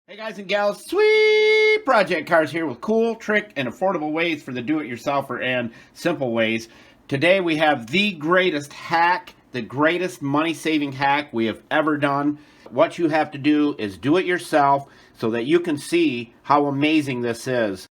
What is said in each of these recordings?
Hey guys and gals, Sweet Project Cars here with cool, trick, and affordable ways for the do-it-yourselfer and simple ways. Today we have the greatest hack, the greatest money-saving hack we have ever done. What you have to do is do it yourself so that you can see how amazing this is.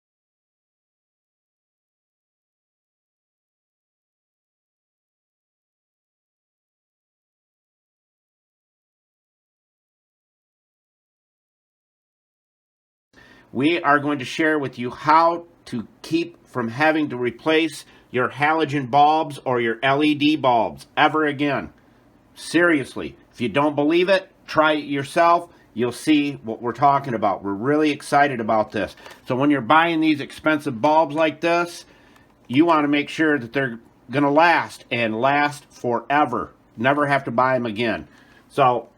We are going to share with you how to keep from having to replace your halogen bulbs or your LED bulbs ever again. Seriously, if you don't believe it, try it yourself. You'll see what we're talking about. We're really excited about this. So when you're buying these expensive bulbs like this, you want to make sure that they're going to last and last forever. Never have to buy them again. So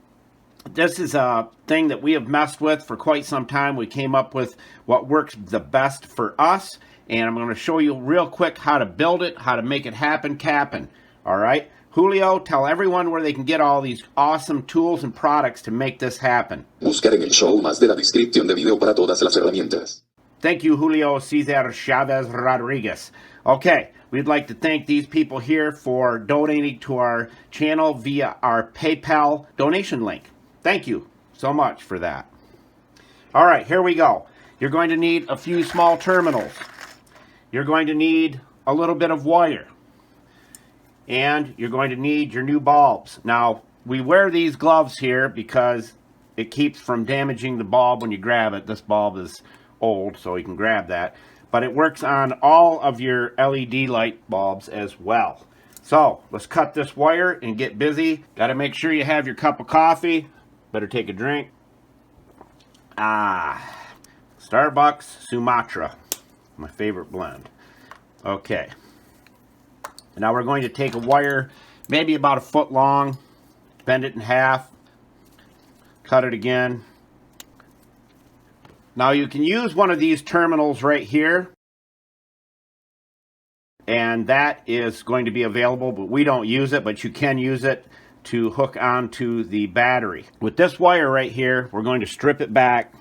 this is a thing that we have messed with for quite some time. We came up with what works the best for us, and I'm going to show you real quick how to build it, how to make it happen, capping. All right, Julio, tell everyone where they can get all these awesome tools and products to make this happen. Buscar en el show más de la descripción de video para todas las herramientas. Thank you, Julio Cesar Chavez Rodriguez. Okay, we'd like to thank these people here for donating to our channel via our PayPal donation link. Thank you so much for that. All right, here we go. You're going to need a few small terminals. You're going to need a little bit of wire. And you're going to need your new bulbs. Now, we wear these gloves here because it keeps from damaging the bulb when you grab it. This bulb is old, so you can grab that. But it works on all of your LED light bulbs as well. So, let's cut this wire and get busy. Got to make sure you have your cup of coffee. Better take a drink. Starbucks Sumatra, my favorite blend. Okay. Now we're going to take a wire, maybe about a foot long, bend it in half, cut it again. Now you can use one of these terminals right here, and that is going to be available, but we don't use it, but you can use it to hook onto the battery. With this wire right here, we're going to strip it back.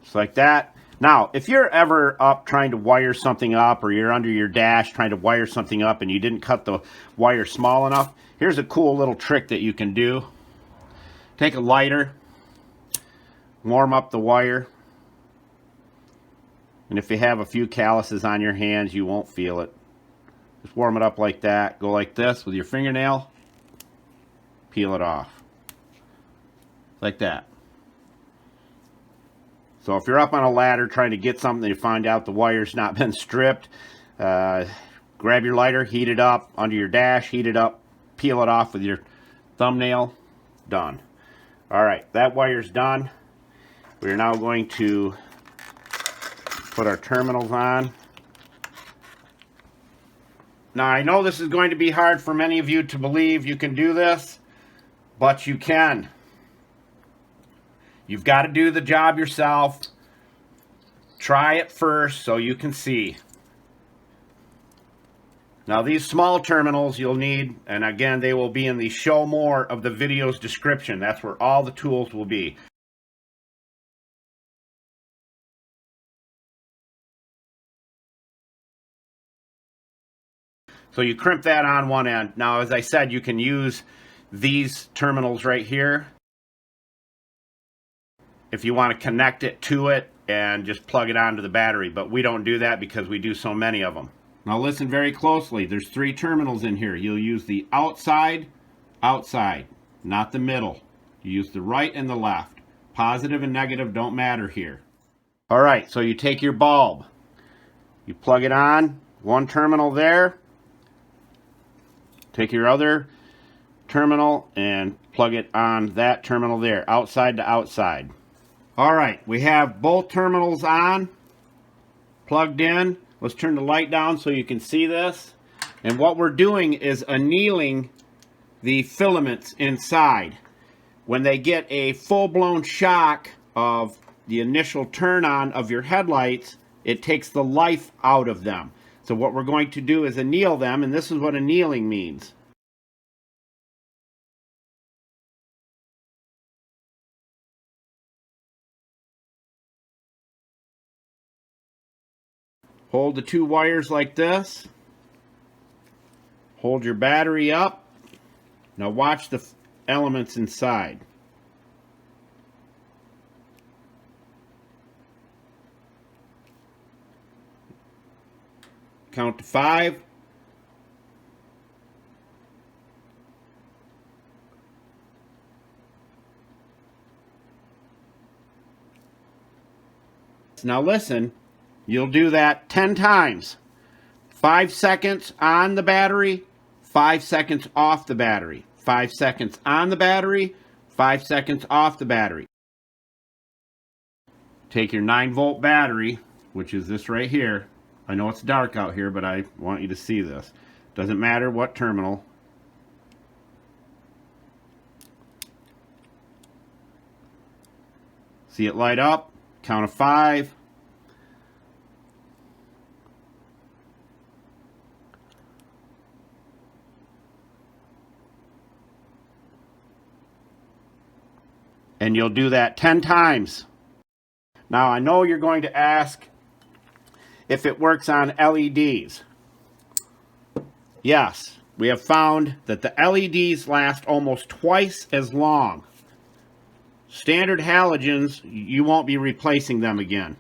Just like that. Now, if you're ever up trying to wire something up, or you're under your dash trying to wire something up and you didn't cut the wire small enough, here's a cool little trick that you can do. Take a lighter, warm up the wire. And if you have a few calluses on your hands, you won't feel it. Just warm it up like that. Go like this with your fingernail. Peel it off. Like that. So if you're up on a ladder trying to get something and you find out the wire's not been stripped, grab your lighter, heat it up under your dash, heat it up, peel it off with your thumbnail. Done. Alright, that wire's done. We're now going to put our terminals on. Now I know this is going to be hard for many of you to believe you can do this, but you can. You've got to do the job yourself. Try it first so you can see. Now these small terminals you'll need, and again they will be in the show more of the video's description. That's where all the tools will be. So you crimp that on one end. Now, as I said, you can use these terminals right here if you want to connect it to it and just plug it onto the battery. But we don't do that because we do so many of them. Now listen very closely. There's 3 terminals in here. You'll use the outside, not the middle. You use the right and the left. Positive and negative don't matter here. All right, so you take your bulb. You plug it on, one terminal there. Take your other terminal and plug it on that terminal there, outside to outside. All right, we have both terminals on, plugged in. Let's turn the light down so you can see this. And what we're doing is annealing the filaments inside. When they get a full-blown shock of the initial turn on of your headlights, it takes the life out of them. So what we're going to do is anneal them, and this is what annealing means. Hold the two wires like this. Hold your battery up. Now watch the elements inside. Count to 5. Now listen, you'll do that 10 times. 5 seconds on the battery, 5 seconds off the battery. 5 seconds on the battery, 5 seconds off the battery. Take your 9-volt battery, which is this right here. I know it's dark out here, but I want you to see this. Doesn't matter what terminal. See it light up? Count of 5. And you'll do that 10 times. Now I know you're going to ask if it works on LEDs. Yes, we have found that the LEDs last almost twice as long. Standard halogens, you won't be replacing them again.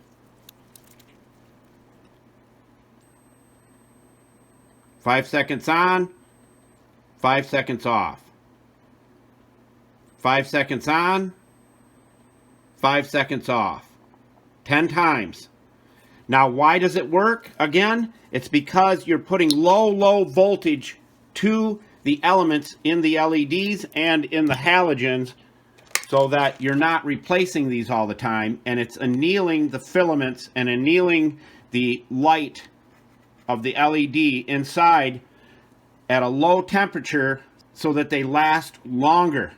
Five seconds on, 5 seconds off. 5 seconds on, 5 seconds off. 10 times. Now, why does it work? Again, it's because you're putting low voltage to the elements in the LEDs and in the halogens, so that you're not replacing these all the time, and it's annealing the filaments and annealing the light of the LED inside at a low temperature so that they last longer.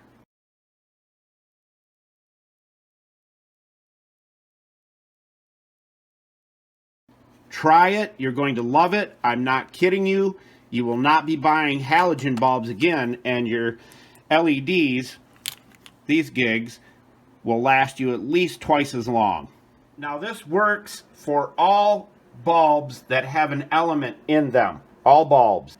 Try it. You're going to love it. I'm not kidding you. You will not be buying halogen bulbs again, and your LEDs, these gigs, will last you at least twice as long. Now this works for all bulbs that have an element in them. All bulbs.